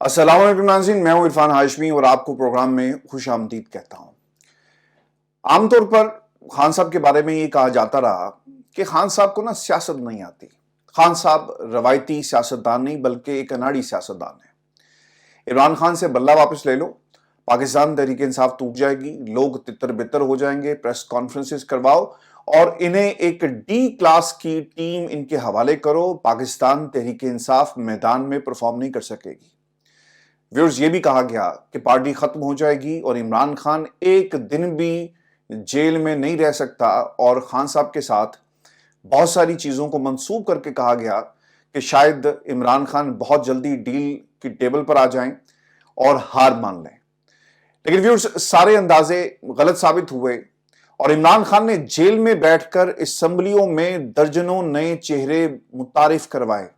अस्सलाम वालेकुम नाज़रीन, मैं हूं इरफान हाशमी और आपको प्रोग्राम में खुश आमदीद कहता हूं। आमतौर पर खान साहब के बारे में ये कहा जाता रहा कि खान साहब को ना सियासत नहीं आती। खान साहब रवायती सियासतदान नहीं बल्कि एक अनाड़ी सियासतदान है। इमरान खान से बल्ला वापस ले लो, पाकिस्तान तहरीक इंसाफ टूट जाएगी, लोग तितर बितर हो जाएंगे, प्रेस कॉन्फ्रेंसेस करवाओ और इन्हें एक डी क्लास की टीम इनके हवाले करो, पाकिस्तान तहरीक इंसाफ मैदान में परफॉर्म नहीं कर सकेगी। व्यूअर्स, ये भी कहा गया कि पार्टी खत्म हो जाएगी और इमरान खान एक दिन भी जेल में नहीं रह सकता और खान साहब के साथ बहुत सारी चीज़ों को मंसूब करके कहा गया कि शायद इमरान खान बहुत जल्दी डील की टेबल पर आ जाएं और हार मान लें। लेकिन व्यूअर्स, सारे अंदाजे गलत साबित हुए और इमरान खान ने जेल में बैठकर असेंबलियों में दर्जनों नए चेहरे मुतारिफ करवाए।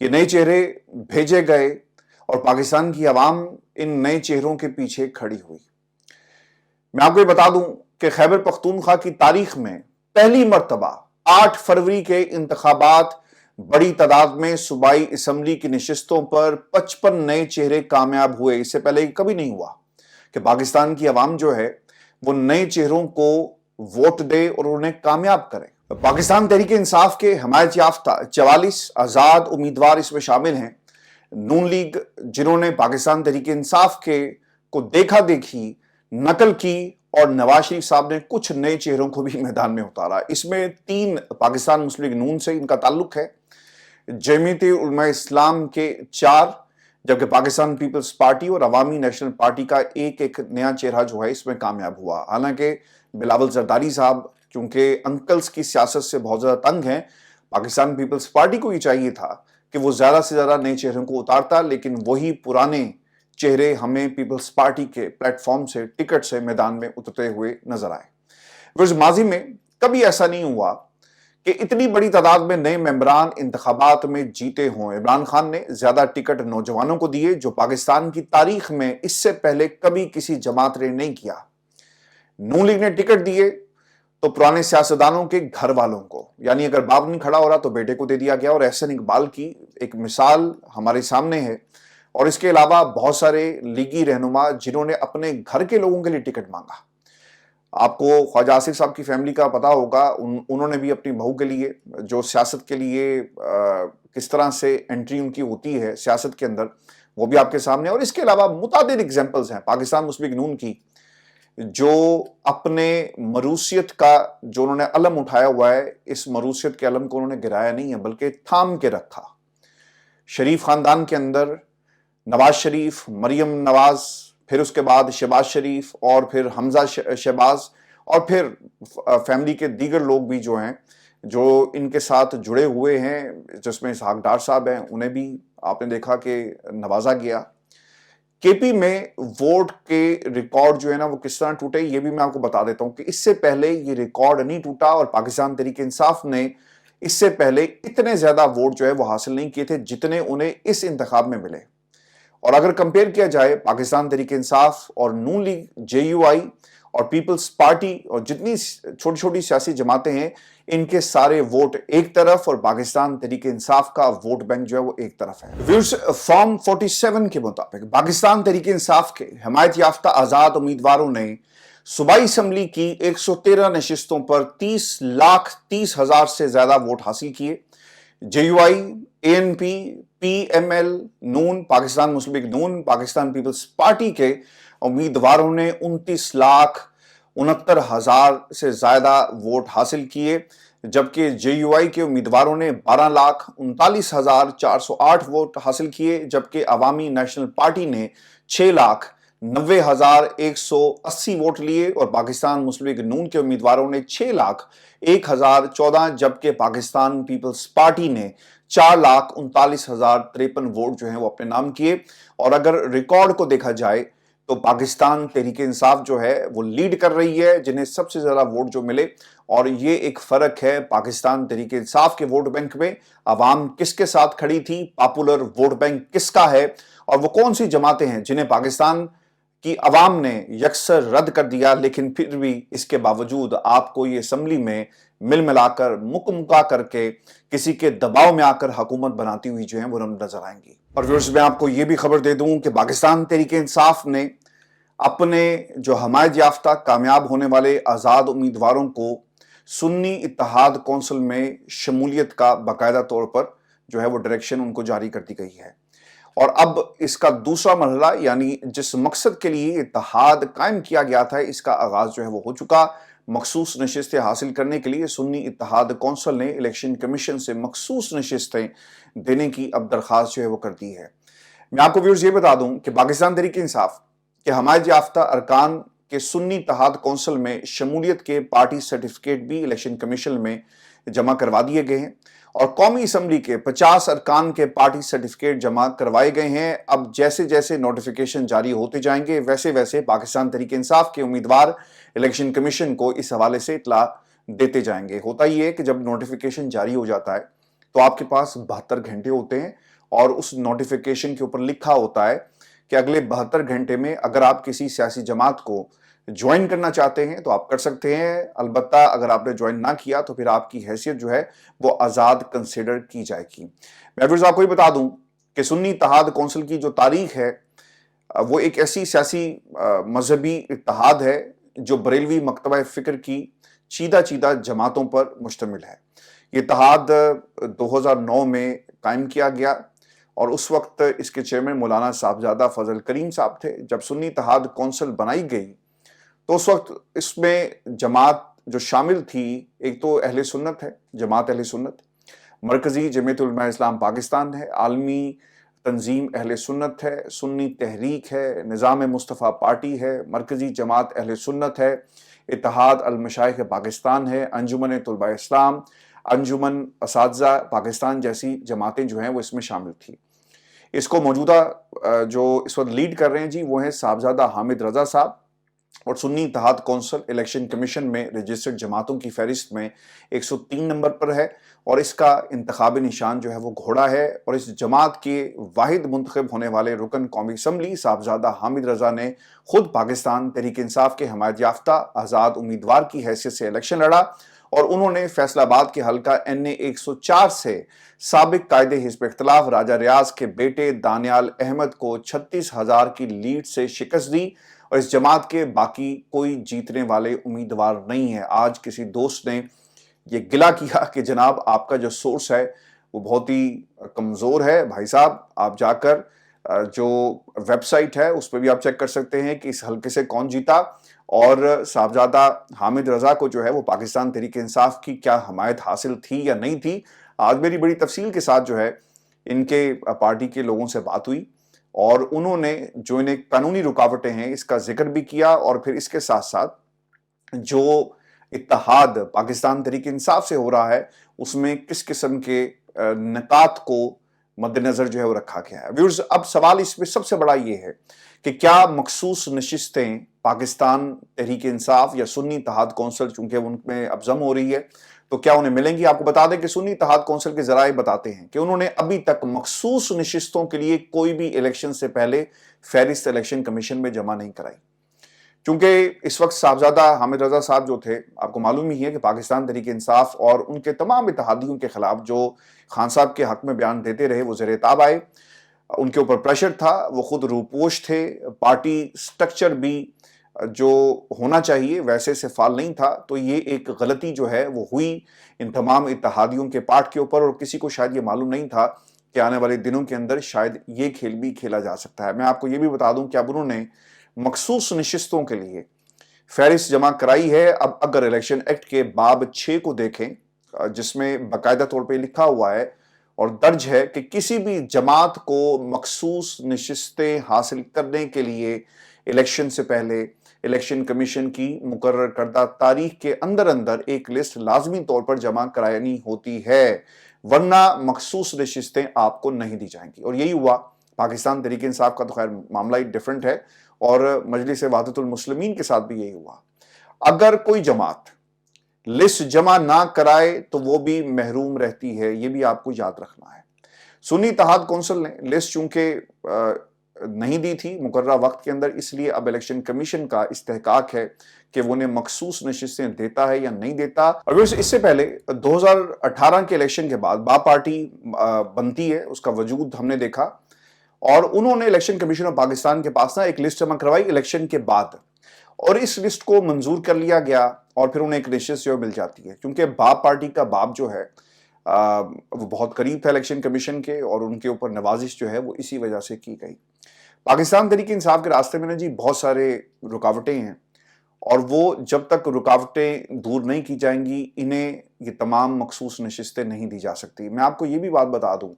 ये नए चेहरे भेजे गए और पाकिस्तान की आवाम इन नए चेहरों के पीछे खड़ी हुई। मैं आपको ये बता दूं कि खैबर पख्तूनख्वा की तारीख में पहली मर्तबा 8 फरवरी के इंतखाबात बड़ी तादाद में सूबाई असम्बली की नशिस्तों पर 55 नए चेहरे कामयाब हुए। इससे पहले कभी नहीं हुआ कि पाकिस्तान की आवाम जो है वो नए चेहरों को वोट दे और उन्हें कामयाब करे। पाकिस्तान तहरीक इंसाफ के हमायत याफ्ता 44 आजाद उम्मीदवार इसमें शामिल हैं। नून लीग, जिन्होंने पाकिस्तान तहरीक इंसाफ के को देखा देखी नकल की, और नवाज शरीफ साहब ने कुछ नए चेहरों को भी मैदान में उतारा। इसमें 3 पाकिस्तान मुस्लिम लीग नून से इनका ताल्लुक है, जमीयत उलमा इस्लाम के 4, जबकि पाकिस्तान पीपल्स पार्टी और अवामी नेशनल पार्टी का एक नया चेहरा जो है इसमें कामयाब हुआ। हालांकि बिलावल जरदारी साहब क्योंकि अंकल्स की सियासत से बहुत ज्यादा तंग हैं, पाकिस्तान पीपल्स पार्टी को ये चाहिए था कि वो ज्यादा से ज्यादा नए चेहरों को उतारता, लेकिन वही पुराने चेहरे हमें पीपल्स पार्टी के प्लेटफॉर्म से, टिकट से मैदान में उतरते हुए नजर आए। वैसे माजी में कभी ऐसा नहीं हुआ कि इतनी बड़ी तादाद में नए मेंबरान इंतखाबात में जीते हों। इमरान खान ने ज्यादा टिकट नौजवानों को दिए, जो पाकिस्तान की तारीख में इससे पहले कभी किसी जमात ने नहीं किया। नून लीग ने टिकट दिए तो पुराने सियासतदानों के घर वालों को, यानी अगर बाप नहीं खड़ा हो रहा तो बेटे को दे दिया गया, और एहसन इकबाल की एक मिसाल हमारे सामने है। और इसके अलावा बहुत सारे लीगी रहनुमा जिन्होंने अपने घर के लोगों के लिए टिकट मांगा। आपको ख्वाजा आसिफ साहब की फैमिली का पता होगा, उन्होंने भी अपनी बहू के लिए, जो सियासत के लिए किस तरह से एंट्री उनकी होती है सियासत के अंदर, वो भी आपके सामने। और इसके अलावा मुतादिद एग्जाम्पल्स हैं पाकिस्तान मुस्लिम लीग नून की, जो अपने मरूसियत का जो उन्होंने अलम उठाया हुआ है, इस मरूसियत के अलम को उन्होंने गिराया नहीं है बल्कि थाम के रखा। शरीफ खानदान के अंदर नवाज शरीफ, मरियम नवाज, फिर उसके बाद शहबाज शरीफ और फिर हमजा शहबाज, और फिर फैमिली के दीगर लोग भी जो हैं, जो इनके साथ जुड़े हुए हैं, जिसमें इसहाक डार साहब हैं, उन्हें भी आपने देखा कि नवाजा गया। केपी में वोट के रिकॉर्ड जो है ना वो किस तरह टूटे, ये भी मैं आपको बता देता हूं कि इससे पहले ये रिकॉर्ड नहीं टूटा और पाकिस्तान तहरीक इंसाफ ने इससे पहले इतने ज्यादा वोट जो है वो हासिल नहीं किए थे जितने उन्हें इस इंतखाब में मिले। और अगर कंपेयर किया जाए पाकिस्तान तहरीक इंसाफ और नून लीग, जेयूआई और पीपल्स पार्टी और जितनी छोटी छोटी सियासी जमातें हैं, इनके सारे वोट एक तरफ और पाकिस्तान तहरीक इंसाफ का वोट बैंक जो है वो एक तरफ है। व्यूअर्स, फॉर्म 47 के मुताबिक पाकिस्तान तहरीक इंसाफ के हमायत याफ्ता आजाद उम्मीदवारों ने सूबाई असम्बली की 113 नशिस्तों पर 30,30,000 से ज्यादा वोट हासिल किए। जेयूआई, एएनपी, पीएमएल, नून, पाकिस्तान मुस्लिम लीग नून, पाकिस्तान पीपल्स पार्टी के उम्मीदवारों ने 29,69,000 से ज्यादा वोट हासिल किए, जबकि जेयूआई के उम्मीदवारों ने 12,39,408 वोट हासिल किए, जबकि अवामी नेशनल पार्टी ने 6,90,180 वोट लिए और पाकिस्तान मुस्लिम लीग नून के उम्मीदवारों ने 6,01,014, जबकि पाकिस्तान पीपल्स पार्टी ने 4,39,053 वोट जो हैं वो अपने नाम किए। और अगर रिकॉर्ड को देखा जाए तो पाकिस्तान तहरीक इंसाफ जो है वो लीड कर रही है, जिन्हें सबसे ज्यादा वोट जो मिले। और ये एक फर्क है पाकिस्तान तहरीक इंसाफ के वोट बैंक में, अवाम किसके साथ खड़ी थी, पॉपुलर वोट बैंक किसका है, और वो कौन सी जमातें हैं जिन्हें पाकिस्तान कि अवाम ने यकसर रद्द कर दिया, लेकिन फिर भी इसके बावजूद आपको ये असम्बली में मिल मिलाकर मुकमुका करके किसी के दबाव में आकर हुकूमत बनाती हुई जो है वो नजर आएंगी। اور व्यूअर्स मैं आपको ये भी खबर दे दूं कि पाकिस्तान तहरीक इंसाफ ने अपने जो हमायत याफ्ता कामयाब होने वाले आज़ाद उम्मीदवारों को सुन्नी इत्तेहाद कौंसिल में शमूलियत का बाकायदा तौर पर जो है वो डायरेक्शन उनको जारी कर दी गई है। और अब इसका दूसरा मरहला यानी जिस मकसद के लिए इत्तेहाद कायम किया गया था इसका आगाज जो है वो हो चुका। मखसूस नशिस्तें हासिल करने के लिए सुन्नी इत्तेहाद कौंसिल ने इलेक्शन कमीशन से मखसूस नशिस्तें देने की अब दरख्वास्त जो है वो कर दी है। मैं आपको व्यूअर्स ये बता दूं कि पाकिस्तान तहरीक इंसाफ के हमायत याफ्ता अरकान के सुन्नी इत्तेहाद कौंसिल में शमूलियत के पार्टी सर्टिफिकेट भी इलेक्शन कमीशन में जमा करवा दिए गए हैं और कौमी असम्बली के 50 अरकान के पार्टी सर्टिफिकेट जमा करवाए गए हैं। अब जैसे जैसे नोटिफिकेशन जारी होते जाएंगे वैसे वैसे पाकिस्तान तहरीक इंसाफ के उम्मीदवार इलेक्शन कमीशन को इस हवाले से इत्तला देते जाएंगे। होता ही है कि जब नोटिफिकेशन जारी हो जाता है तो आपके पास 72 घंटे होते हैं और उस नोटिफिकेशन के ऊपर लिखा होता है कि अगले 72 घंटे में अगर आप किसी सियासी जमात को ज्वाइन करना चाहते हैं तो आप कर सकते हैं। अलबत्ता अगर आपने ज्वाइन ना किया तो फिर आपकी हैसियत जो है वो आज़ाद कंसिडर की जाएगी। मैं फिर आपको ये बता दूं कि सुन्नी इत्तेहाद कौंसिल की जो तारीख है वो एक ऐसी सियासी मजहबी इत्तेहाद है जो बरेलवी मकतबा फ़िक्र की चीदा चीदा जमातों पर मुश्तमिल है। ये इत्तेहाद 2009 में कायम किया गया और उस वक्त इसके चेयरमैन मौलाना साहबजादा फजल करीम साहब थे। जब सुन्नी इत्तेहाद कौंसिल बनाई गई तो उस वक्त इसमें जमात जो शामिल थी एक तो अहले सुन्नत है, जमात अहले सुन्नत, मरकजी जमीयत उलमा इस्लाम पाकिस्तान है, आलमी तंजीम अहले सुन्नत है, सुन्नी तहरीक है, निज़ाम मुस्तफ़ा पार्टी है, मरकजी जमात अहले सुन्नत है, इत्तेहाद अल मशाइख पाकिस्तान है, अंजुमन तुलबा इस्लाम, अंजुमन असातिज़ा पाकिस्तान जैसी जमातें जो हैं वो इसमें शामिल थी। इसको मौजूदा जो इस वक्त लीड कर रहे हैं जी वो हैं साहबजादा हामिद रजा साहब और सुन्नी इत्तेहाद कौंसिल इलेक्शन कमीशन में रजिस्टर्ड जमातों की फहरिस्त में 103 नंबर पर है और इसका इंतखाबी निशान जो है वो घोड़ा है। और इस जमात के वाहिद मुंतखब होने वाले रुकन कौमी असम्बली साहबजादा हामिद रजा ने खुद पाकिस्तान तहरीक इंसाफ के हमायत याफ्ता आज़ाद उम्मीदवार की हैसियत से इलेक्शन लड़ा और उन्होंने फैसलाबाद के हल्का NA 104 से साबिक कायदे हिज़्ब इख्तिलाफ राजा रियाज के बेटे दानियाल अहमद को 36,000 की लीड से शिकस्त दी और इस जमात के बाकी कोई जीतने वाले उम्मीदवार नहीं है। आज किसी दोस्त ने ये गिला किया कि जनाब आपका जो सोर्स है वो बहुत ही कमज़ोर है। भाई साहब आप जाकर जो वेबसाइट है उस पर भी आप चेक कर सकते हैं कि इस हल्के से कौन जीता और साहबजादा हामिद रजा को जो है वो पाकिस्तान तहरीक इंसाफ की क्या हमायत हासिल थी या नहीं थी। आज मेरी बड़ी तफसील के साथ जो है इनके पार्टी के लोगों से बात हुई और उन्होंने जो इन्हें कानूनी रुकावटें हैं इसका जिक्र भी किया और फिर इसके साथ साथ जो इत्तेहाद पाकिस्तान तहरीक इंसाफ से हो रहा है उसमें किस किस्म के निकात को मद्देनजर जो है वो रखा गया है। व्यूअर्स अब सवाल इसमें सबसे बड़ा ये है कि क्या मखसूस नशिस्तें पाकिस्तान तहरीक इंसाफ या सुन्नी इत्तेहाद कौंसिल चूंकि उनमें अब जम हो रही है तो क्या उन्हें मिलेंगी। आपको बता दें कि सुन्नी इत्तेहाद कौंसिल के जराए बताते हैं कि उन्होंने अभी तक मखसूस नशिस्तों के लिए कोई भी इलेक्शन से पहले फहरिस्त इलेक्शन कमीशन में जमा नहीं कराई। चूंकि इस वक्त साहबजादा हामिद रजा साहब जो थे आपको मालूम ही है कि पाकिस्तान तहरीक इंसाफ और उनके तमाम इत्तेहादियों के खिलाफ जो खान साहब के हक में बयान देते रहे वो ज़ेर ताब आए, उनके ऊपर प्रेशर था, वो खुद रूपोश थे, पार्टी स्ट्रक्चर भी जो होना चाहिए वैसे से फाल नहीं था। तो ये एक गलती जो है वो हुई इन तमाम इत्तेहादियों के पार्ट के ऊपर और किसी को शायद ये मालूम नहीं था कि आने वाले दिनों के अंदर शायद ये खेल भी खेला जा सकता है। मैं आपको ये भी बता दूं कि अब उन्होंने मखसूस नशिस्तों के लिए फहरिस्त जमा कराई है। अब अगर इलेक्शन एक्ट के बाब 6 को देखें जिसमें बाकायदा तौर पर लिखा हुआ है और दर्ज है कि किसी भी जमात को मखसूस नशिस्तें हासिल करने के लिए इलेक्शन से पहले इलेक्शन कमीशन की मुकर्रर करदा तारीख के अंदर अंदर एक लिस्ट लाजमी तौर पर जमा करानी होती है, वरना मखसूस नशिस्तें आपको नहीं दी जाएंगी। और यही हुआ। पाकिस्तान तहरीक इंसाफ का तो खैर मामला ही डिफरेंट है और मजलिस वहदतुल मुस्लिमीन के साथ भी यही हुआ। अगर कोई जमात लिस्ट जमा ना कराए तो वो भी महरूम रहती है, ये भी आपको याद रखना है। सुन्नी इत्तेहाद कौंसिल ने लिस्ट चूंकि नहीं दी थी मुकर्ररा वक्त के अंदर, इसलिए अब इलेक्शन कमीशन का इस्तेहकाक है कि वो उन्हें मखसूस नशिस्तें देता है या नहीं देता। और इससे पहले 2018 के इलेक्शन के बाद बा पार्टी बनती है, उसका वजूद हमने देखा اور انہوں نے الیکشن کمیشن آف پاکستان کے پاس نا ایک لسٹ جمع کروائی الیکشن کے بعد، اور اس لسٹ کو منظور کر لیا گیا اور پھر انہیں ایک نشست جو مل جاتی ہے، کیونکہ باپ پارٹی کا باپ جو ہے وہ بہت قریب تھا الیکشن کمیشن کے، اور ان کے اوپر نوازش جو ہے وہ اسی وجہ سے کی گئی۔ پاکستان تحریک انصاف کے راستے میں نا جی بہت سارے رکاوٹیں ہیں، اور وہ جب تک رکاوٹیں دور نہیں کی جائیں گی انہیں یہ تمام مخصوص نشستیں نہیں دی جا سکتی۔ میں آپ کو یہ بھی بات بتا دوں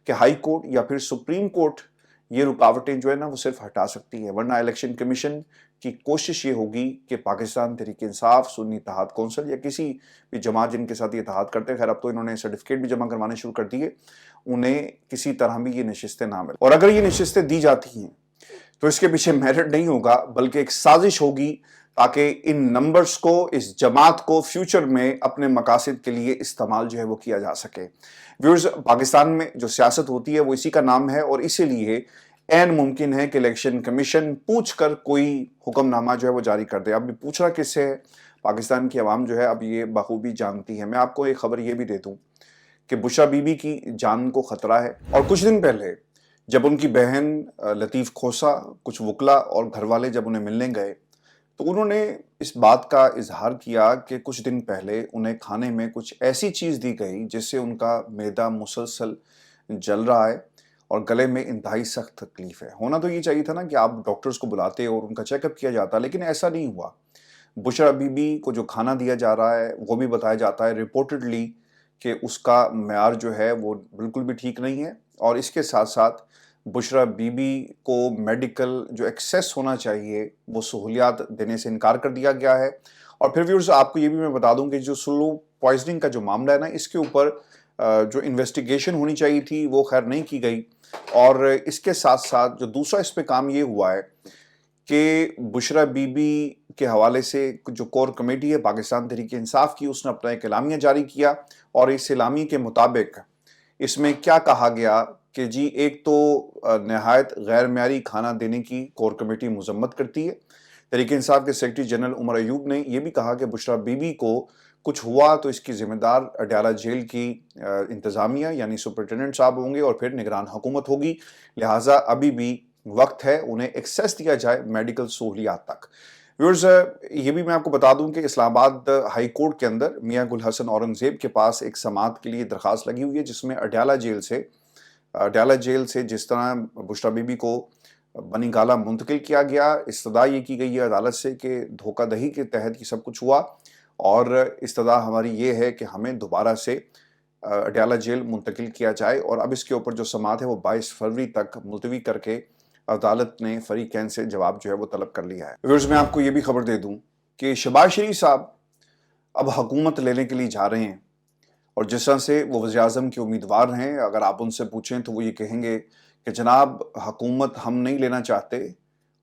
کہ ہائی کورٹ یا پھر سپریم کورٹ یہ رکاوٹیں جو ہے نا وہ صرف ہٹا سکتی ہے، ورنہ الیکشن کمیشن کی کوشش یہ ہوگی کہ پاکستان تحریک انصاف، سنی اتحاد کونسل یا کسی بھی جماعت جن کے ساتھ یہ اتحاد کرتے ہیں، خیر اب تو انہوں نے سرٹیفکیٹ بھی جمع کروانے شروع کر دیے، انہیں کسی طرح بھی یہ نشستیں نہ ملیں۔ اور اگر یہ نشستیں دی جاتی ہیں تو اس کے پیچھے میرٹ نہیں ہوگا بلکہ ایک سازش ہوگی تاکہ ان نمبرز کو، اس جماعت کو فیوچر میں اپنے مقاصد کے لیے استعمال جو ہے وہ کیا جا سکے۔ ویورز، پاکستان میں جو سیاست ہوتی ہے وہ اسی کا نام ہے، اور اسی لیے عین ممکن ہے کہ الیکشن کمیشن پوچھ کر کوئی حکم نامہ جو ہے وہ جاری کر دے۔ اب پوچھ رہا کس سے ہے؟ پاکستان کی عوام جو ہے اب یہ بخوبی جانتی ہے۔ میں آپ کو ایک خبر یہ بھی دے دوں کہ بشرا بی بی کی جان کو خطرہ ہے، اور کچھ دن پہلے جب ان کی بہن لطیف کھوسہ، کچھ وکلا اور گھر والے جب انہیں ملنے گئے تو انہوں نے اس بات کا اظہار کیا کہ کچھ دن پہلے انہیں کھانے میں کچھ ایسی چیز دی گئی جس سے ان کا معدہ مسلسل جل رہا ہے اور گلے میں انتہائی سخت تکلیف ہے۔ ہونا تو یہ چاہیے تھا نا کہ آپ ڈاکٹرز کو بلاتے اور ان کا چیک اپ کیا جاتا، لیکن ایسا نہیں ہوا۔ بشرا بی بی کو جو کھانا دیا جا رہا ہے وہ بھی بتایا جاتا ہے ریپورٹڈلی کہ اس کا معیار جو ہے وہ بالکل بھی ٹھیک نہیں ہے، اور اس کے ساتھ ساتھ بشرا بی بی کو میڈیکل جو ایکسیس ہونا چاہیے وہ سہولیات دینے سے انکار کر دیا گیا ہے۔ اور پھر ویورز، آپ کو یہ بھی میں بتا دوں کہ جو سلو پوائزننگ کا جو معاملہ ہے نا، اس کے اوپر جو انویسٹیگیشن ہونی چاہیے تھی وہ خیر نہیں کی گئی، اور اس کے ساتھ ساتھ جو دوسرا اس پہ کام یہ ہوا ہے کہ بشرا بی بی کے حوالے سے جو کور کمیٹی ہے پاکستان تحریک انصاف کی، اس نے اپنا ایک اعلامیہ جاری کیا، اور اس اعلامیہ کے مطابق اس میں کیا کہا گیا کہ جی ایک تو نہایت غیر معیاری کھانا دینے کی کور کمیٹی مذمت کرتی ہے۔ تحریک انصاف کے سیکرٹری جنرل عمر ایوب نے یہ بھی کہا کہ بشرا بی بی کو کچھ ہوا تو اس کی ذمہ دار اڈیالہ جیل کی انتظامیہ یعنی سپرنٹینڈنٹ صاحب ہوں گے اور پھر نگران حکومت ہوگی، لہٰذا ابھی بھی وقت ہے انہیں ایکسیس دیا جائے میڈیکل سہولیات تک۔ ویورز، یہ بھی میں آپ کو بتا دوں کہ اسلام آباد ہائی کورٹ کے اندر میاں گل حسن اورنگزیب کے پاس ایک سماعت کے لیے درخواست لگی ہوئی ہے، جس میں اڈیالہ جیل سے جس طرح بشرا بی بی کو بنی گالہ منتقل کیا گیا، استدعا یہ کی گئی ہے عدالت سے کہ دھوکہ دہی کے تحت یہ سب کچھ ہوا، اور استدعا ہماری یہ ہے کہ ہمیں دوبارہ سے اڈیالہ جیل منتقل کیا جائے، اور اب اس کے اوپر جو سماعت ہے وہ 22 فروری تک ملتوی کر کے عدالت نے فریقین سے جواب جو ہے وہ طلب کر لیا ہے۔ ویورز، میں آپ کو یہ بھی خبر دے دوں کہ شہباز شریف صاحب اب حکومت لینے کے لیے جا رہے ہیں، اور جس طرح سے وہ وزیر اعظم کے امیدوار ہیں، اگر آپ ان سے پوچھیں تو وہ یہ کہیں گے کہ جناب حکومت ہم نہیں لینا چاہتے،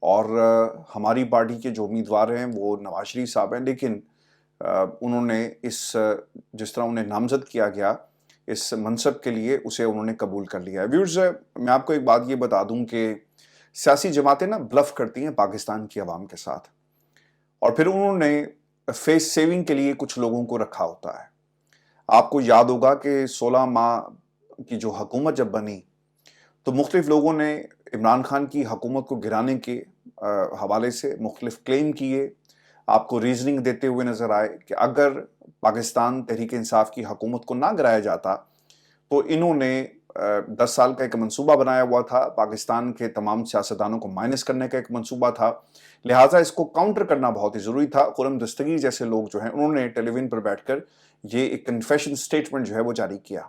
اور ہماری پارٹی کے جو امیدوار ہیں وہ نواز شریف صاحب ہیں، لیکن انہوں نے جس طرح انہیں نامزد کیا گیا اس منصب کے لیے اسے انہوں نے قبول کر لیا ہے۔ ویورز، میں آپ کو ایک بات یہ بتا دوں کہ سیاسی جماعتیں نا بلف کرتی ہیں پاکستان کی عوام کے ساتھ، اور پھر انہوں نے فیس سیونگ کے لیے کچھ لوگوں کو رکھا ہوتا ہے۔ آپ کو یاد ہوگا کہ 16 ماہ کی جو حکومت جب بنی تو مختلف لوگوں نے عمران خان کی حکومت کو گرانے کے حوالے سے مختلف کلیم کیے، آپ کو ریزننگ دیتے ہوئے نظر آئے کہ اگر پاکستان تحریک انصاف کی حکومت کو نہ گرایا جاتا تو انہوں نے 10 سال کا ایک منصوبہ بنایا ہوا تھا، پاکستان کے تمام سیاستدانوں کو مائنس کرنے کا ایک منصوبہ تھا، لہٰذا اس کو کاؤنٹر کرنا بہت ہی ضروری تھا۔ خرم دستگیر جیسے لوگ جو ہیں انہوں نے ٹیلی ویژن پر بیٹھ کر یہ ایک کنفیشن سٹیٹمنٹ جو ہے وہ جاری کیا،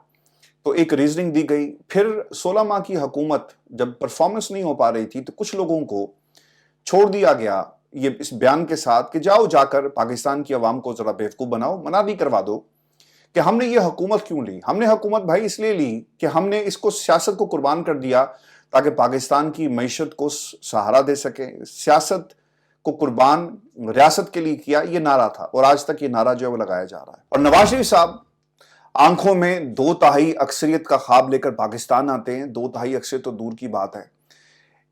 تو ایک ریزننگ دی گئی۔ پھر 16 ماہ کی حکومت جب پرفارمنس نہیں ہو پا رہی تھی تو کچھ لوگوں کو چھوڑ دیا گیا یہ اس بیان کے ساتھ کہ جاؤ جا کر پاکستان کی عوام کو ذرا بیوقوف بناؤ، منادی کروا دو کہ ہم نے یہ حکومت کیوں لی۔ ہم نے حکومت بھائی اس لیے لی کہ ہم نے اس کو سیاست کو قربان کر دیا تاکہ پاکستان کی معیشت کو سہارا دے سکیں، سیاست کو قربان ریاست کے لیے کیا، یہ نعرہ تھا، اور آج تک یہ نعرہ جو ہے وہ لگایا جا رہا ہے۔ اور نواز شریف صاحب آنکھوں میں 2/3 اکثریت کا خواب لے کر پاکستان آتے ہیں، 2/3 اکثریت تو دور کی بات ہے،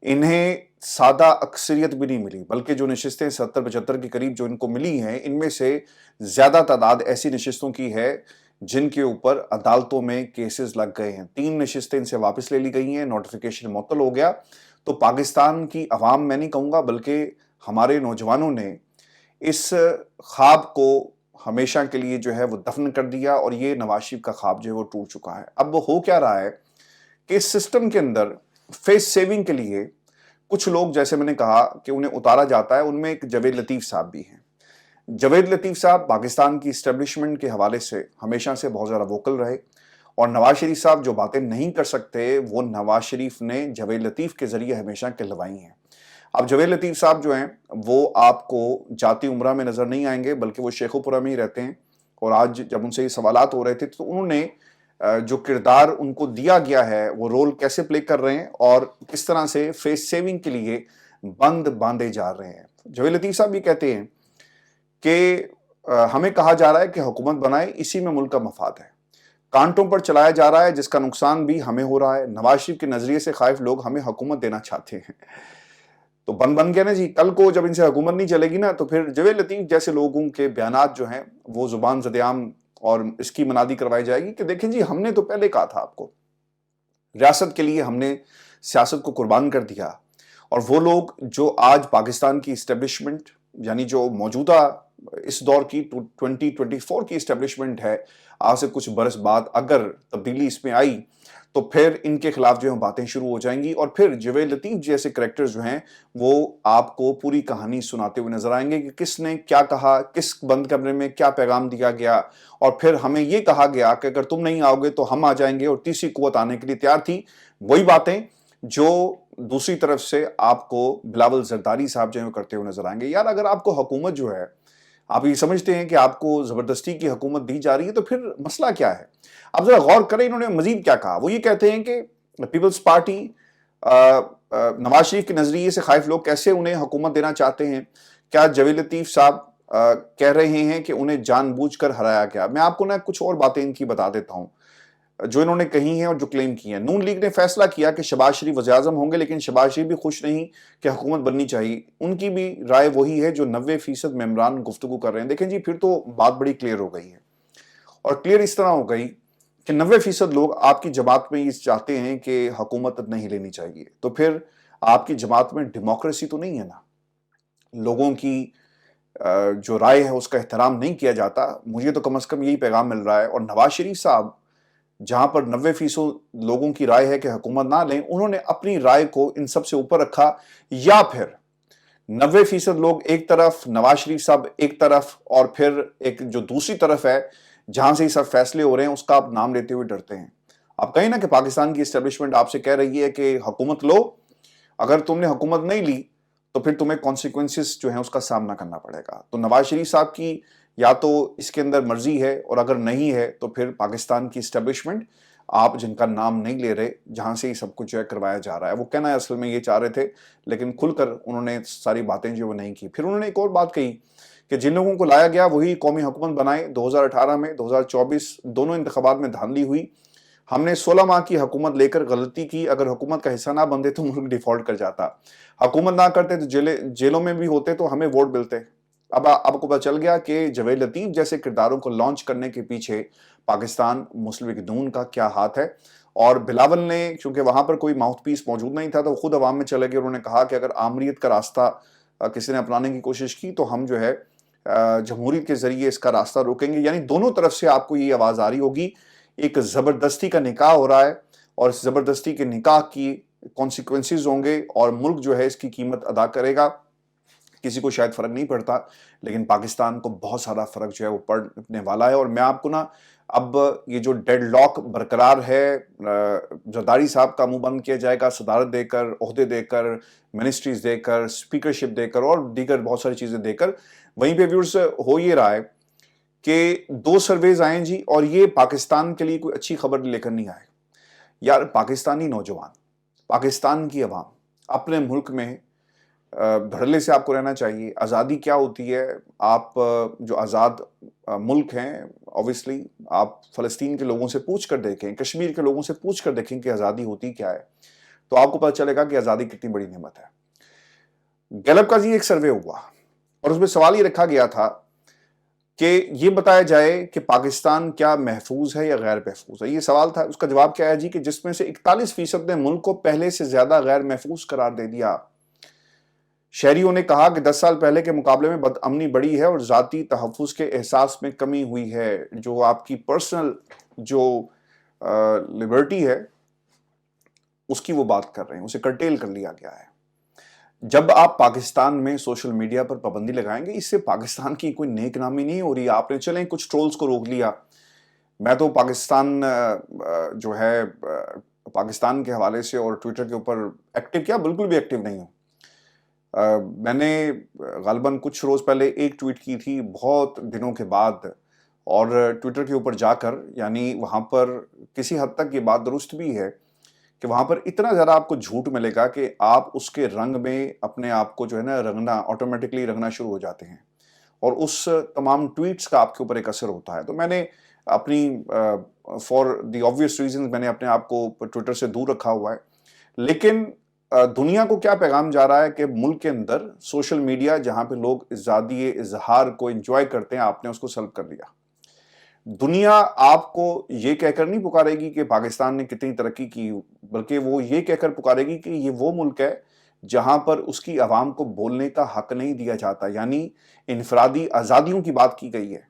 انہیں سادہ اکثریت بھی نہیں ملی، بلکہ جو نشستیں 70-75 کے قریب جو ان کو ملی ہیں، ان میں سے زیادہ تعداد ایسی نشستوں کی ہے जिन के ऊपर अदालतों में केसेस लग गए हैं। 3 नशिस्तें इनसे वापस ले ली गई हैं, नोटिफिकेशन मुअत्तल हो गया। तो पाकिस्तान की अवाम, मैं नहीं कहूँगा बल्कि हमारे नौजवानों ने इस ख्वाब को हमेशा के लिए जो है वो दफन कर दिया और ये नवाज शरीफ का ख्वाब जो है वो टूट चुका है। अब वो हो क्या रहा है कि इस सिस्टम के अंदर फेस सेविंग के लिए कुछ लोग, जैसे मैंने कहा कि उन्हें उतारा जाता है, उनमें एक जावेद लतीफ़ साहब भी हैं। जावेद लतीफ़ साहब पाकिस्तान की इस्टेब्लिशमेंट के हवाले से हमेशा से बहुत ज़्यादा वोकल रहे और नवाज शरीफ साहब जो बातें नहीं कर सकते वो नवाज शरीफ ने जावेद लतीफ़ के ज़रिए हमेशा कहलवाई हैं। अब जावेद लतीफ़ साहब जो हैं वो आपको जाती उम्रा में नज़र नहीं आएंगे, बल्कि वो शेखोपुरा में ही रहते हैं। और आज जब उनसे ये सवालात हो रहे थे तो उन्होंने जो किरदार उनको दिया गया है वो रोल कैसे प्ले कर रहे हैं और किस तरह से फेस सेविंग के लिए बंद बांधे जा रहे हैं। जावेद लतीफ़ साहब ये कहते हैं कि हमें कहा जा रहा है कि हुकूमत बनाए, इसी में मुल्क का मफाद है। कांटों पर चलाया जा रहा है जिसका नुकसान भी हमें हो रहा है। नवाज शरीफ के नजरिए से खाइफ लोग हमें हुकूमत देना चाहते हैं। तो बन गया ना जी। कल को जब इनसे हुकूमत नहीं चलेगी ना तो फिर जावेद लतीफ़ जैसे लोगों के बयानात जो हैं वो जुबान ज़द-ए-आम और इसकी मनादी करवाई जाएगी कि देखें जी, हमने तो पहले कहा था आपको, रियासत के लिए हमने सियासत को कुर्बान कर दिया। और वो लोग जो आज पाकिस्तान की इस्टेब्लिशमेंट, यानी जो मौजूदा इस दौर की 2024 की इस्टेब्लिशमेंट है, आज से कुछ बरस बाद अगर तब्दीली इसमें आई तो फिर इनके खिलाफ जो है बातें शुरू हो जाएंगी और फिर जावेद लतीफ़ जैसे कैरेक्टर्स जो हैं वो आपको पूरी कहानी सुनाते हुए नजर आएंगे कि किसने क्या कहा, किस बंद कमरे में क्या पैगाम दिया गया और फिर हमें ये कहा गया कि अगर तुम नहीं आओगे तो हम आ जाएंगे और तीसरी कुव्वत आने के लिए तैयार थी। वही बातें जो दूसरी तरफ से आपको बिलावल जरदारी साहब जो है करते हुए नजर आएंगे। यार, अगर आपको हुकूमत जो है, आप ये समझते हैं कि आपको जबरदस्ती की हुकूमत दी जा रही है तो फिर मसला क्या है? अब जरा गौर करें इन्होंने मजीद क्या कहा। वो ये कहते हैं कि पीपल्स पार्टी, नवाज शरीफ के नजरिए से खाइफ लोग कैसे उन्हें हुकूमत देना चाहते हैं। क्या जावेद लतीफ़ साहब कह रहे हैं कि उन्हें जानबूझकर हराया गया? मैं आपको ना कुछ और बातें इनकी बता देता हूँ जो इन्होंने कही हैं और जो क्लेम की हैं। नून लीग ने फैसला किया कि शहबाज शरीफ वज़ीर-ए-आज़म होंगे, लेकिन शहबाज शरीफ भी खुश नहीं कि हुकूमत बननी चाहिए। उनकी भी राय वही है जो 90% मेंबरान गुफ्तगू कर रहे हैं। देखें जी, फिर तो बात बड़ी क्लियर हो गई है और क्लियर इस तरह हो गई कि 90% लोग आपकी जमात में ये चाहते हैं कि हुकूमत नहीं लेनी चाहिए। तो फिर आपकी जमात में डेमोक्रेसी तो नहीं है ना। लोगों की जो राय है उसका एहतराम नहीं किया जाता। मुझे तो कम से कम यही पैगाम मिल रहा है। और नवाज शरीफ साहब, जहां पर 90% लोगों की राय है कि हुकूमत ना लें, उन्होंने अपनी राय को इन सब से ऊपर रखा। या फिर 90% लोग एक तरफ, नवाज शरीफ साहब एक तरफ, और फिर एक जो दूसरी तरफ है जहां से ये सब फैसले हो रहे हैं उसका आप नाम लेते हुए डरते हैं। आप कहें ना कि पाकिस्तान की एस्टेब्लिशमेंट आपसे कह रही है कि हुकूमत लो, अगर तुमने हुकूमत नहीं ली तो फिर तुम्हें कॉन्सिक्वेंसेस जो है उसका सामना करना पड़ेगा। तो नवाज शरीफ साहब की या तो इसके अंदर मर्जी है, और अगर नहीं है तो फिर पाकिस्तान की एस्टेब्लिशमेंट, आप जिनका नाम नहीं ले रहे, जहां से ये सब कुछ जो है करवाया जा रहा है, वो कहना है असल में ये चाह रहे थे, लेकिन खुलकर उन्होंने सारी बातें जो वो नहीं की। फिर उन्होंने एक और बात कही कि जिन लोगों को लाया गया वही कौमी हुकूमत बनाए। 2018 में, 2024 दोनों इंतखाबात में धांधली हुई। हमने 16 माह की हुकूमत लेकर गलती की। अगर हुकूमत का हिस्सा ना बनते तो मुल्क डिफॉल्ट कर जाता। हुकूमत ना करते तो जेलों में भी होते तो हमें वोट मिलते। अब आपको पता चल गया कि जावेद लतीफ़ जैसे किरदारों को लॉन्च करने के पीछे पाकिस्तान मुस्लिम लीग नून का क्या हाथ है। और बिलावल ने, क्योंकि वहां पर कोई माउथ पीस मौजूद नहीं था, तो खुद अवाम में चले गए। उन्होंने कहा कि अगर आमरीत का रास्ता किसी ने अपनाने की कोशिश की तो हम जो है जमहूरियत के जरिए इसका रास्ता रोकेंगे। यानी दोनों तरफ से आपको ये आवाज आ रही होगी, एक जबरदस्ती का निकाह हो रहा है और इस जबरदस्ती के निकाह की कॉन्सिक्वेंसेज होंगे और मुल्क जो है इसकी कीमत अदा करेगा। किसी को शायद फर्क नहीं पड़ता, लेकिन पाकिस्तान को बहुत सारा फर्क जो है वो पड़ने वाला है। और मैं आपको ना, अब ये जो डेडलॉक बरकरार है, जरदारी साहब का मुंह बंद किया जाएगा सदारत देकर, ओहदे देकर, मिनिस्ट्रीज देकर, स्पीकरशिप देकर और दीगर बहुत सारी चीजें देकर। वहीं पे व्यूअर्स हो ये रहा है कि 2 सर्वेज आए जी, और ये पाकिस्तान के लिए कोई अच्छी खबर लेकर नहीं आए। यार, पाकिस्तानी नौजवान, पाकिस्तान की अवाम अपने मुल्क में धड़ल्ले से आपको रहना चाहिए। आज़ादी क्या होती है? आप जो आज़ाद मुल्क हैं, ऑब्वियसली आप फ़लस्तीन के लोगों से पूछ कर देखें, कश्मीर के लोगों से पूछ कर देखें कि आज़ादी होती क्या है, तो आपको पता चलेगा कि आज़ादी कितनी बड़ी नेमत है। गैलप का जी एक सर्वे हुआ और उसमें सवाल ये रखा गया था کہ یہ بتایا جائے کہ پاکستان کیا محفوظ ہے یا غیر محفوظ ہے. یہ سوال تھا. اس کا جواب کیا ہے جی کہ جس میں سے 41% نے ملک کو پہلے سے زیادہ غیر محفوظ قرار دے دیا. شہریوں نے کہا کہ 10 سال پہلے کے مقابلے میں بد امنی بڑھی ہے اور ذاتی تحفظ کے احساس میں کمی ہوئی ہے. جو آپ کی پرسنل جو لبرٹی ہے اس کی وہ بات کر رہے ہیں, اسے کرٹیل کر لیا گیا ہے. جب آپ پاکستان میں سوشل میڈیا پر پابندی لگائیں گے, اس سے پاکستان کی کوئی نیک نامی نہیں ہو رہی. آپ نے چلیں کچھ ٹرولز کو روک لیا. میں تو پاکستان جو ہے پاکستان کے حوالے سے اور ٹویٹر کے اوپر ایکٹیو کیا بالکل بھی ایکٹیو نہیں ہوں. میں نے غالباً کچھ روز پہلے ایک ٹویٹ کی تھی بہت دنوں کے بعد, اور ٹویٹر کے اوپر جا کر یعنی وہاں پر کسی حد تک یہ بات درست بھی ہے کہ وہاں پر اتنا زیادہ آپ کو جھوٹ ملے گا کہ آپ اس کے رنگ میں اپنے آپ کو جو ہے نا رنگنا آٹومیٹکلی رنگنا شروع ہو جاتے ہیں, اور اس تمام ٹویٹس کا آپ کے اوپر ایک اثر ہوتا ہے. تو میں نے اپنی فار دی آبویس ریزن میں نے اپنے آپ کو ٹویٹر سے دور رکھا ہوا ہے. لیکن دنیا کو کیا پیغام جا رہا ہے کہ ملک کے اندر سوشل میڈیا جہاں پہ لوگ ازادی اظہار کو انجوائے کرتے ہیں, آپ نے اس کو سلب کر لیا. دنیا آپ کو یہ کہہ کر نہیں پکارے گی کہ پاکستان نے کتنی ترقی کی, بلکہ وہ یہ کہہ کر پکارے گی کہ یہ وہ ملک ہے جہاں پر اس کی عوام کو بولنے کا حق نہیں دیا جاتا, یعنی انفرادی آزادیوں کی بات کی گئی ہے.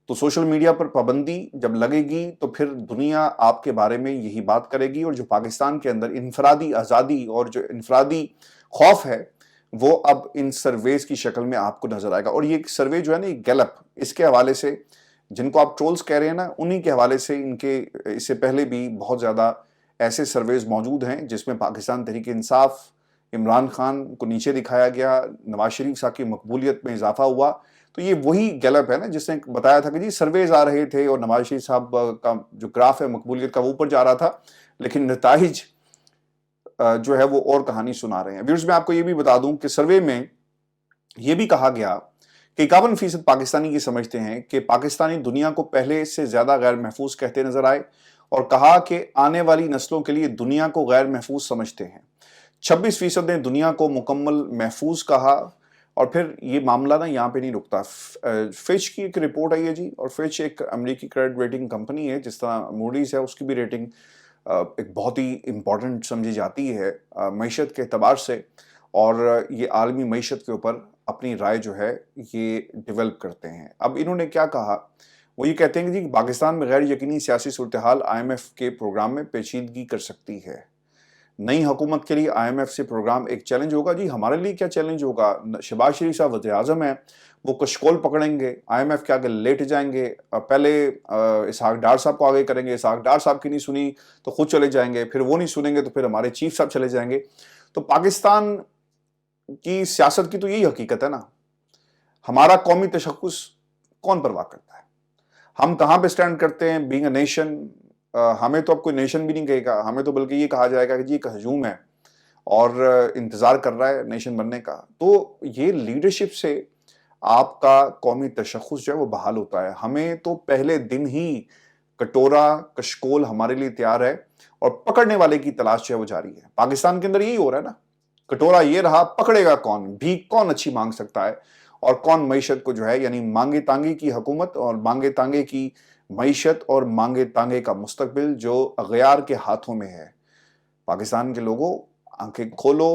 تو سوشل میڈیا پر پابندی جب لگے گی تو پھر دنیا آپ کے بارے میں یہی بات کرے گی, اور جو پاکستان کے اندر انفرادی آزادی اور جو انفرادی خوف ہے وہ اب ان سرویز کی شکل میں آپ کو نظر آئے گا. اور یہ سروے جو ہے نا گیلپ, اس کے حوالے سے جن کو آپ ٹرولز کہہ رہے ہیں نا, انہی کے حوالے سے ان کے اس سے پہلے بھی بہت زیادہ ایسے سرویز موجود ہیں جس میں پاکستان تحریک انصاف, عمران خان کو نیچے دکھایا گیا, نواز شریف صاحب کی مقبولیت میں اضافہ ہوا. تو یہ وہی گیلپ ہے نا جس نے بتایا تھا کہ جی سرویز آ رہے تھے اور نواز شریف صاحب کا جو گراف ہے مقبولیت کا وہ اوپر جا رہا تھا, لیکن نتائج جو ہے وہ اور کہانی سنا رہے ہیں. ویورز میں آپ کو یہ بھی بتا دوں کہ سروے میں یہ بھی کہا گیا کہ 51% پاکستانی یہ سمجھتے ہیں کہ پاکستانی دنیا کو پہلے سے زیادہ غیر محفوظ کہتے نظر آئے, اور کہا کہ آنے والی نسلوں کے لیے دنیا کو غیر محفوظ سمجھتے ہیں. 26% نے دنیا کو مکمل محفوظ کہا. اور پھر یہ معاملہ نا یہاں پہ نہیں رکتا. فچ کی ایک رپورٹ آئی ہے جی, اور فچ ایک امریکی کریڈٹ ریٹنگ کمپنی ہے, جس طرح موڈیز ہے اس کی بھی ریٹنگ ایک بہت ہی امپورٹنٹ سمجھی جاتی ہے معیشت کے اعتبار سے, اور یہ عالمی معیشت کے اوپر اپنی رائے جو ہے یہ ڈیولپ کرتے ہیں. اب انہوں نے کیا کہا, وہ یہ کہتے ہیں کہ جی پاکستان میں غیر یقینی سیاسی صورتحال IMF کے پروگرام میں پیچیدگی کر سکتی ہے. نئی حکومت کے لیے IMF سے پروگرام ایک چیلنج ہوگا. جی ہمارے لیے کیا چیلنج ہوگا؟ شہباز شریف صاحب وزیر اعظم ہیں, وہ کشکول پکڑیں گے, IMF کے آگے لیٹ جائیں گے, پہلے اسحاق ڈار صاحب کو آگے کریں گے, اسحاق ڈار صاحب کی نہیں سنی تو خود چلے جائیں گے, پھر وہ نہیں سنیں گے تو پھر ہمارے چیف صاحب چلے جائیں گے. تو پاکستان کی سیاست کی تو یہی حقیقت ہے نا. ہمارا قومی تشخص کون پرواہ کرتا ہے؟ ہم کہاں پہ سٹینڈ کرتے ہیں بینگ اے نیشن؟ ہمیں تو اب کوئی نیشن بھی نہیں کہے گا, ہمیں تو بلکہ یہ کہا جائے گا کہ جی ایک ہجوم ہے اور انتظار کر رہا ہے نیشن بننے کا. تو یہ لیڈرشپ سے آپ کا قومی تشخص جو ہے وہ بحال ہوتا ہے. ہمیں تو پہلے دن ہی کٹورا کشکول ہمارے لیے تیار ہے, اور پکڑنے والے کی تلاش جو ہے وہ جاری ہے. پاکستان کے اندر یہی ہو رہا ہے نا, کٹورا یہ رہا, پکڑے گا کون, بھیک کون اچھی مانگ سکتا ہے, اور کون معیشت کو جو ہے یعنی مانگے تانگے کی حکومت اور مانگے تانگے کی معیشت اور مانگے تانگے کا مستقبل جو اغیار کے ہاتھوں میں ہے. پاکستان کے لوگوں آنکھیں کھولو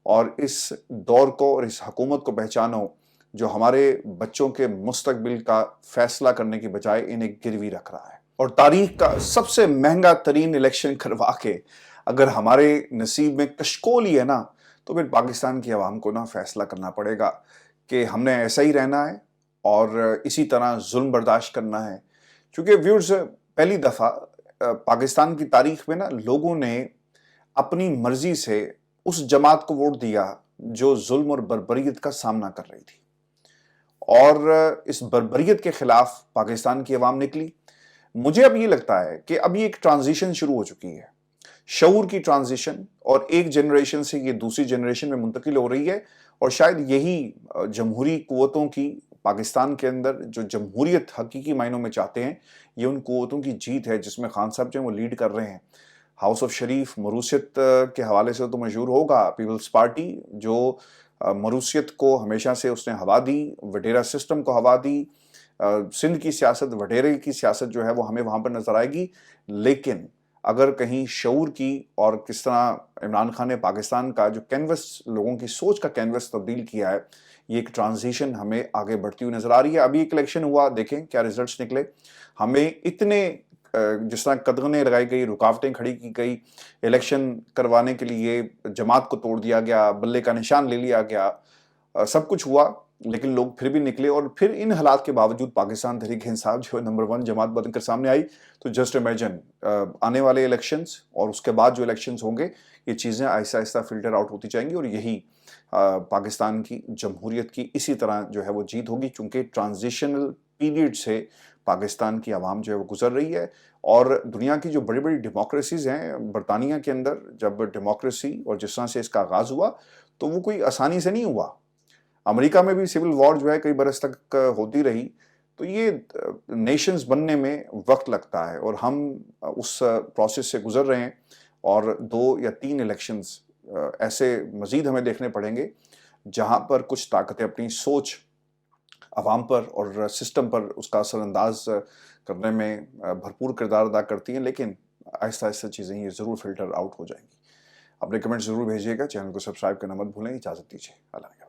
اور اس دور کو اور اس حکومت کو پہچانو جو ہمارے بچوں کے مستقبل کا فیصلہ کرنے کی بجائے انہیں گروی رکھ رہا ہے. اور تاریخ کا سب سے مہنگا ترین الیکشن کروا کے اگر ہمارے نصیب میں کشکول ہی ہے نا, تو پھر پاکستان کی عوام کو نا فیصلہ کرنا پڑے گا کہ ہم نے ایسا ہی رہنا ہے اور اسی طرح ظلم برداشت کرنا ہے. چونکہ ویورز پہلی دفعہ پاکستان کی تاریخ میں نا لوگوں نے اپنی مرضی سے اس جماعت کو ووٹ دیا جو ظلم اور بربریت کا سامنا کر رہی تھی, اور اس بربریت کے خلاف پاکستان کی عوام نکلی. مجھے اب یہ لگتا ہے کہ اب یہ ایک ٹرانزیشن شروع ہو چکی ہے, شعور کی ٹرانزیشن, اور ایک جنریشن سے یہ دوسری جنریشن میں منتقل ہو رہی ہے. اور شاید یہی جمہوری قوتوں کی پاکستان کے اندر جو جمہوریت حقیقی معنوں میں چاہتے ہیں, یہ ان قوتوں کی جیت ہے جس میں خان صاحب جو ہیں وہ لیڈ کر رہے ہیں. ہاؤس آف شریف مروثیت کے حوالے سے تو مشہور ہوگا, پیپلز پارٹی جو مروثیت کو ہمیشہ سے اس نے ہوا دی, وڈیرا سسٹم کو ہوا دی, سندھ کی سیاست، وڈیرے کی سیاست جو ہے وہ ہمیں وہاں پر نظر آئے گی. لیکن اگر کہیں شعور کی اور کس طرح عمران خان نے پاکستان کا جو کینوس، لوگوں کی سوچ کا کینوس تبدیل کیا ہے، یہ ایک ٹرانزیشن ہمیں آگے بڑھتی ہوئی نظر آ رہی ہے. ابھی ایک الیکشن ہوا، دیکھیں کیا ریزلٹس نکلے. ہمیں اتنے جس طرح قدغنیں لگائی گئی، رکاوٹیں کھڑی کی گئی، الیکشن کروانے کے لیے جماعت کو توڑ دیا گیا، بلے کا نشان لے لیا گیا، سب کچھ ہوا، لیکن لوگ پھر بھی نکلے. اور پھر ان حالات کے باوجود پاکستان تحریک انصاف جو ہے نمبر 1 جماعت بن کر سامنے آئی. تو جسٹ امیجن آنے والے الیکشنز اور اس کے بعد جو الیکشنز ہوں گے، یہ چیزیں آہستہ آہستہ فلٹر آؤٹ ہوتی جائیں گی، اور یہی پاکستان کی جمہوریت کی اسی طرح جو ہے وہ جیت ہوگی. چونکہ ٹرانزیشنل پیریڈ سے پاکستان کی عوام جو ہے وہ گزر رہی ہے. اور دنیا کی جو بڑی بڑی ڈیموکریسیز ہیں، برطانیہ کے اندر جب ڈیموکریسی اور جس طرح سے اس کا آغاز ہوا تو وہ کوئی آسانی سے نہیں ہوا. امریکہ میں بھی سول وار جو ہے کئی برس تک ہوتی رہی. تو یہ نیشنز بننے میں وقت لگتا ہے، اور ہم اس پروسیس سے گزر رہے ہیں. اور 2 یا 3 الیکشنز ایسے مزید ہمیں دیکھنے پڑیں گے جہاں پر کچھ طاقتیں اپنی سوچ عوام پر اور سسٹم پر اس کا اثر انداز کرنے میں بھرپور کردار ادا کرتی ہیں. لیکن آہستہ آہستہ چیزیں یہ ضرور فلٹر آؤٹ ہو جائیں گی. اپنے کمنٹ ضرور بھیجیے گا. چینل کو سبسکرائب کرنا مت بھولیں. اجازت دیجیے. اللہ نے